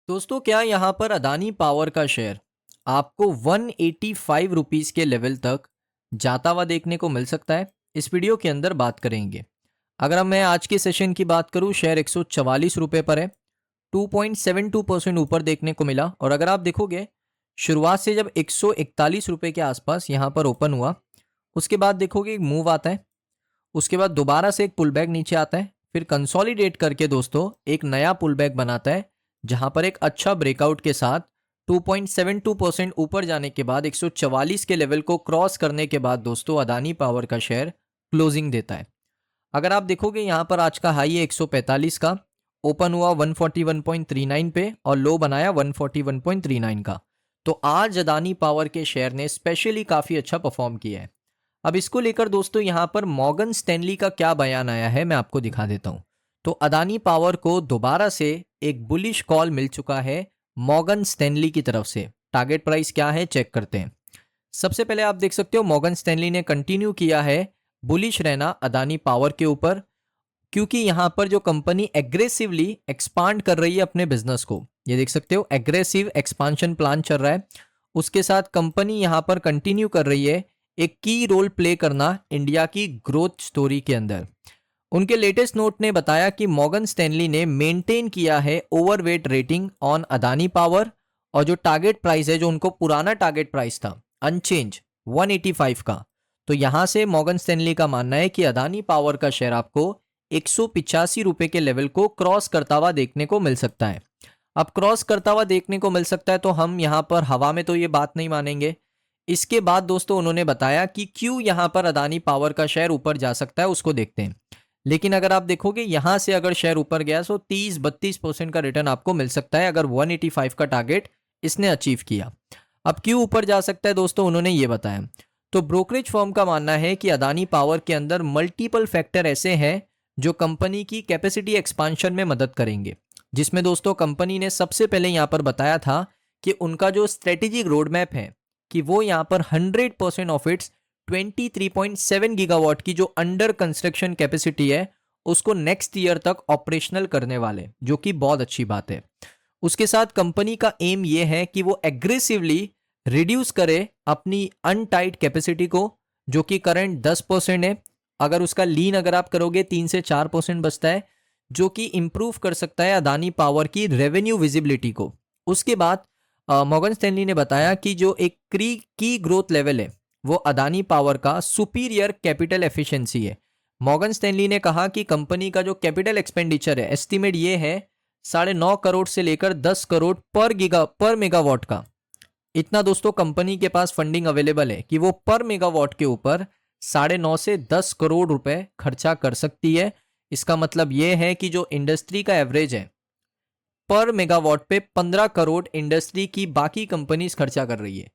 दोस्तों, क्या यहाँ पर अदानी पावर का शेयर आपको 185 रुपीस के लेवल तक जाता हुआ देखने को मिल सकता है? इस वीडियो के अंदर बात करेंगे। अगर मैं आज के सेशन की बात करूं, शेयर 144 रुपये पर है। 2.72% ऊपर देखने को मिला। और अगर आप देखोगे, शुरुआत से जब 141 रुपये के आसपास यहाँ पर ओपन हुआ, उसके बाद देखोगे एक मूव आता है, उसके बाद दोबारा से एक पुल बैक नीचे आता है, फिर कंसोलिडेट करके दोस्तों एक नया पुल बैक बनाता है, जहां पर एक अच्छा ब्रेकआउट के साथ 2.72% ऊपर जाने के बाद 144 के लेवल को क्रॉस करने के बाद दोस्तों अदानी पावर का शेयर क्लोजिंग देता है। अगर आप देखोगे, यहाँ पर आज का हाई है 145 का, ओपन हुआ 141.39 पे और लो बनाया 141.39 का। तो आज अदानी पावर के शेयर ने स्पेशली काफ़ी अच्छा परफॉर्म किया है। अब इसको लेकर दोस्तों यहाँ पर मॉर्गन स्टैनली का क्या बयान आया है, मैं आपको दिखा देता हूँ। तो अदानी पावर को दोबारा से एक बुलिश कॉल मिल चुका है मॉर्गन स्टैनली की तरफ से। टारगेट प्राइस क्या है, चेक करते हैं। सबसे पहले आप देख सकते हो मॉर्गन स्टैनली ने कंटिन्यू किया है बुलिश रहना अदानी पावर के ऊपर, क्योंकि यहां पर जो कंपनी एग्रेसिवली एक्सपांड कर रही है अपने बिजनेस को, ये देख सकते हो एग्रेसिव एक्सपांशन प्लान चल रहा है। उसके साथ कंपनी यहां पर कंटिन्यू कर रही है एक की रोल प्ले करना इंडिया की ग्रोथ स्टोरी के अंदर। उनके लेटेस्ट नोट ने बताया कि मॉर्गन स्टैनली ने मेंटेन किया है overweight rating on Adani power, और जो टारगेट प्राइस है, जो उनको पुराना टारगेट प्राइस था अनचेंज 185 का, तो यहां से मॉर्गन स्टैनली का मानना है कि अदानी पावर का शेयर आपको 185 रुपए के लेवल को क्रॉस करता हुआ देखने को मिल सकता है। अब क्रॉस करता हुआ देखने को मिल सकता है, तो हम यहां पर हवा में तो ये बात नहीं मानेंगे। इसके बाद दोस्तों उन्होंने बताया कि क्यों यहां पर अदानी पावर का शेयर ऊपर जा सकता है, उसको देखते हैं। लेकिन अगर आप देखोगे, यहां से अगर शेयर ऊपर गया तो 30-32% का रिटर्न आपको मिल सकता है अगर 185 का टारगेट इसने अचीव किया। अब क्यों ऊपर जा सकता है दोस्तों, उन्होंने ये बताया। तो ब्रोकरेज फर्म का मानना है कि अदानी पावर के अंदर मल्टीपल फैक्टर ऐसे हैं जो कंपनी की कैपेसिटी एक्सपांशन में मदद करेंगे, जिसमें दोस्तों कंपनी ने सबसे पहले यहां पर बताया था कि उनका जो स्ट्रेटेजिक रोड मैप है, कि वो यहां पर 100% ऑफ इट्स 23.7 गीगावाट की जो अंडर कंस्ट्रक्शन कैपेसिटी है उसको नेक्स्ट ईयर तक ऑपरेशनल करने वाले, जो कि बहुत अच्छी बात है। उसके साथ कंपनी का एम ये है कि वो एग्रेसिवली रिड्यूस करे अपनी अनटाइट कैपेसिटी को, जो कि करंट 10% है। अगर उसका लीन अगर आप करोगे 3 से 4% बचता है, जो कि इंप्रूव कर सकता है अदानी पावर की रेवेन्यू विजिबिलिटी को। उसके बाद मॉर्गन स्टैनली ने बताया कि जो एक की ग्रोथ लेवल है वो अदानी पावर का सुपीरियर कैपिटल एफिशिएंसी है। मॉर्गन स्टैनली ने कहा कि कंपनी का जो कैपिटल एक्सपेंडिचर है, एस्टिमेट ये है 9.5 करोड़ से लेकर 10 करोड़ पर मेगावाट का। इतना दोस्तों कंपनी के पास फंडिंग अवेलेबल है कि वो पर मेगावाट के ऊपर 9.5 से 10 करोड़ रुपए खर्चा कर सकती है। इसका मतलब ये है कि जो इंडस्ट्री का एवरेज है, पर मेगावाट पे 15 करोड़ इंडस्ट्री की बाकी कंपनीज खर्चा कर रही है।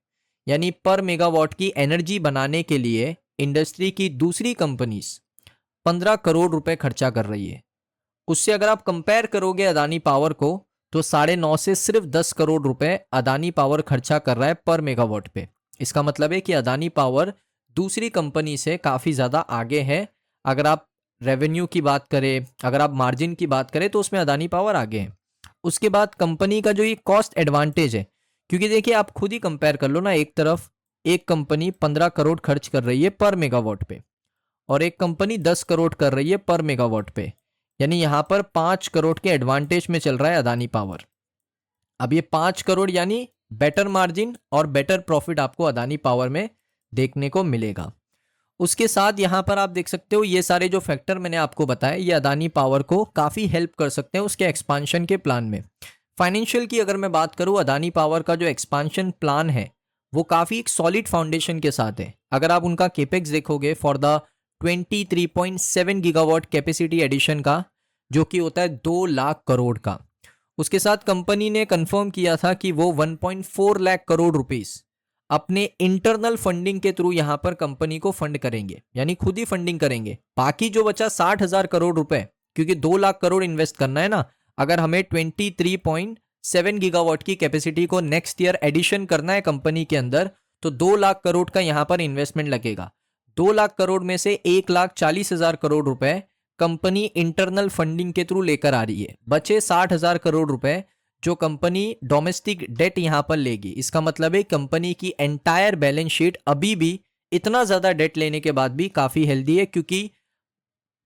यानी पर मेगावाट की एनर्जी बनाने के लिए इंडस्ट्री की दूसरी कंपनीज 15 करोड़ रुपए खर्चा कर रही है। उससे अगर आप कंपेयर करोगे अदानी पावर को, तो 9.5 से सिर्फ 10 करोड़ रुपए अदानी पावर खर्चा कर रहा है पर मेगावाट पे। इसका मतलब है कि अदानी पावर दूसरी कंपनी से काफ़ी ज़्यादा आगे है। अगर आप रेवेन्यू की बात करें, अगर आप मार्जिन की बात करें, तो उसमें अदानी पावर आगे है। उसके बाद कंपनी का जो ये कॉस्ट एडवांटेज है, क्योंकि देखिए आप खुद ही कंपेयर कर लो ना, एक तरफ एक कंपनी 15 करोड़ खर्च कर रही है पर मेगावाट पे, और एक कंपनी 10 करोड़ कर रही है पर मेगावाट पे। यानी यहां पर 5 करोड़ के एडवांटेज में चल रहा है अदानी पावर। अब ये 5 करोड़ यानी बेटर मार्जिन और बेटर प्रॉफिट आपको अदानी पावर में देखने को मिलेगा। उसके साथ यहां पर आप देख सकते हो ये सारे जो फैक्टर मैंने आपको बताए, ये अदानी पावर को काफ़ी हेल्प कर सकते हैं उसके एक्सपांशन के प्लान में। फाइनेंशियल की अगर मैं बात करूं, अदानी पावर का जो एक्सपांशन प्लान है वो काफ़ी एक सॉलिड फाउंडेशन के साथ है। अगर आप उनका केपेक्स देखोगे for the 23.7 gigawatt capacity addition का, जो कि होता है 2 लाख करोड़ का। उसके साथ कंपनी ने कंफर्म किया था कि वो 1.4 लाख करोड़ रुपीस अपने इंटरनल फंडिंग के थ्रू यहां पर कंपनी को फंड करेंगे, यानी खुद ही फंडिंग करेंगे। बाकी जो बचा 60,000 करोड़ रुपए, क्योंकि 2 लाख करोड़ इन्वेस्ट करना है ना, अगर हमें 23.7 गीगावाट की कैपेसिटी को नेक्स्ट ईयर एडिशन करना है कंपनी के अंदर, तो 2 लाख करोड़ का यहां पर इन्वेस्टमेंट लगेगा। 2 लाख करोड़ में से 1,40,000 करोड़ रुपए कंपनी इंटरनल फंडिंग के थ्रू लेकर आ रही है। बचे 60,000 करोड़ रुपए जो कंपनी डोमेस्टिक डेट यहां पर लेगी, इसका मतलब है कंपनी की एंटायर बैलेंस शीट अभी भी इतना ज्यादा डेट लेने के बाद भी काफी हेल्दी है, क्योंकि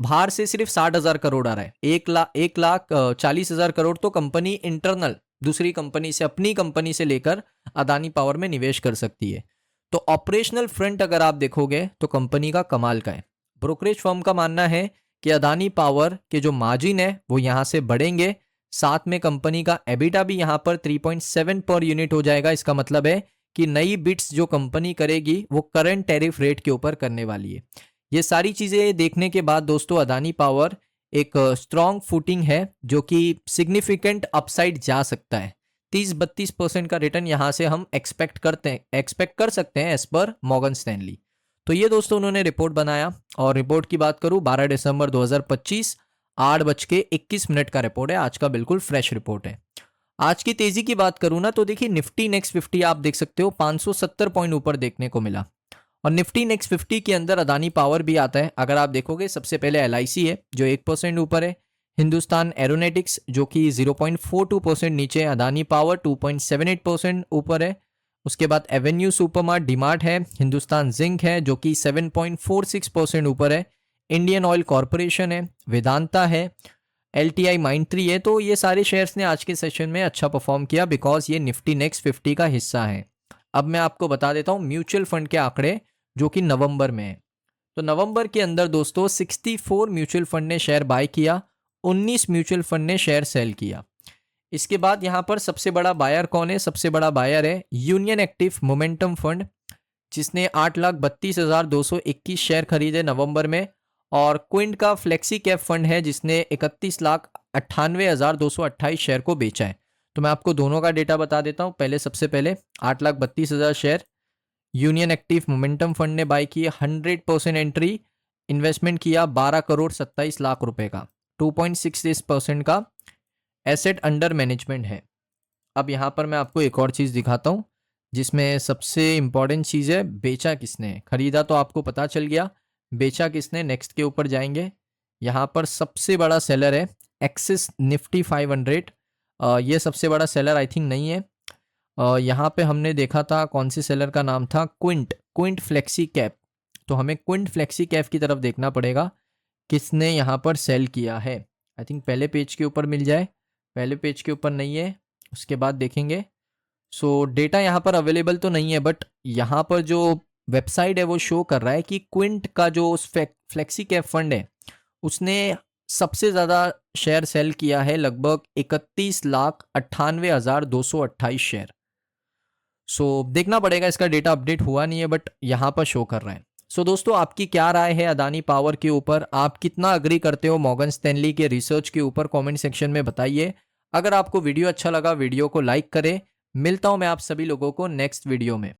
बाहर से सिर्फ 60,000 करोड़ आ रहा है। 1,40,000 करोड़ तो कंपनी इंटरनल दूसरी कंपनी से, अपनी कंपनी से लेकर अदानी पावर में निवेश कर सकती है। तो ऑपरेशनल फ्रंट अगर आप देखोगे तो कंपनी का कमाल का है। ब्रोकरेज फर्म का मानना है कि अदानी पावर के जो मार्जिन है वो यहां से बढ़ेंगे, साथ में कंपनी का एबिटा भी यहां पर 3.7 पर यूनिट हो जाएगा। इसका मतलब है कि नई बिट्स जो कंपनी करेगी वो करंट टैरिफ रेट के ऊपर करने वाली है। ये सारी चीजें देखने के बाद दोस्तों अदानी पावर एक स्ट्रॉन्ग फुटिंग है, जो कि सिग्निफिकेंट अपसाइड जा सकता है। 30-32% का रिटर्न यहां से हम एक्सपेक्ट कर सकते हैं एज पर मॉर्गन स्टैनली। तो ये दोस्तों उन्होंने रिपोर्ट बनाया, और रिपोर्ट की बात करूं 12 दिसंबर 2025 8:21 का रिपोर्ट है। आज का बिल्कुल फ्रेश रिपोर्ट है। आज की तेजी की बात करूं ना, तो देखिए निफ्टी नेक्स्ट 50 आप देख सकते हो 570 पॉइंट ऊपर देखने को मिला, और निफ्टी नेक्स्ट 50 के अंदर अदानी पावर भी आता है। अगर आप देखोगे सबसे पहले LIC है जो 1% ऊपर है, हिंदुस्तान एरोनॉटिक्स जो कि 0.42% नीचे है, अदानी पावर 2.78% ऊपर है। उसके बाद एवेन्यू सुपरमार्ट डीमार्ट है, हिंदुस्तान जिंक है जो कि 7.46% ऊपर है, इंडियन ऑयल कॉरपोरेशन है, वेदांता है, LTI माइंट्री है। तो ये सारे शेयर्स ने आज के सेशन में अच्छा परफॉर्म किया, बिकॉज ये निफ्टी नेक्स्ट 50 का हिस्सा है। अब मैं आपको बता देता हूँ म्यूचुअल फंड के आंकड़े जो कि नवंबर में है। तो नवंबर के अंदर दोस्तों 64 म्यूचुअल फंड ने शेयर बाय किया, 19 म्यूचुअल फंड ने शेयर सेल किया। इसके बाद यहाँ पर सबसे बड़ा बायर कौन है? सबसे बड़ा बायर है यूनियन एक्टिव मोमेंटम फंड, जिसने 8,32,221 शेयर खरीदे नवंबर में। और क्विंट का फ्लेक्सी कैप फंड है जिसने 31,98,228 शेयर को बेचा है। तो मैं आपको दोनों का डेटा बता देता हूँ। पहले सबसे पहले 8,32,000 share union active momentum fund ने बाय किए, 100% एंट्री, इन्वेस्टमेंट किया 12 करोड़ 27 लाख रुपए का, 2.66% का एसेट अंडर मैनेजमेंट है। अब यहाँ पर मैं आपको एक और चीज़ दिखाता हूँ, जिसमें सबसे इंपॉर्टेंट चीज़ है बेचा किसने। खरीदा तो आपको पता चल गया, बेचा किसने नेक्स्ट के ऊपर जाएंगे। यहाँ पर सबसे बड़ा सेलर है एक्सिस निफ्टी 500। ये सबसे बड़ा सेलर आई थिंक नहीं है। यहाँ पे हमने देखा था कौन से सेलर का नाम था, क्विंट फ्लेक्सी कैप। तो हमें क्विंट फ्लेक्सी कैप की तरफ देखना पड़ेगा किसने यहाँ पर सेल किया है। आई थिंक पहले पेज के ऊपर मिल जाए, पहले पेज के ऊपर नहीं है, उसके बाद देखेंगे। सो डेटा यहाँ पर अवेलेबल तो नहीं है, बट यहाँ पर जो वेबसाइट है वो शो कर रहा है कि क्विंट का जो फ्लेक्सी कैप फंड है उसने सबसे ज़्यादा शेयर सेल किया है, लगभग 31,98,228 शेयर। सो देखना पड़ेगा, इसका डेटा अपडेट हुआ नहीं है बट यहाँ पर शो कर रहा है। सो दोस्तों आपकी क्या राय है अदानी पावर के ऊपर? आप कितना अग्री करते हो मॉर्गन स्टैनली के रिसर्च के ऊपर? कमेंट सेक्शन में बताइए। अगर आपको वीडियो अच्छा लगा वीडियो को लाइक करें। मिलता हूं मैं आप सभी लोगों को नेक्स्ट वीडियो में।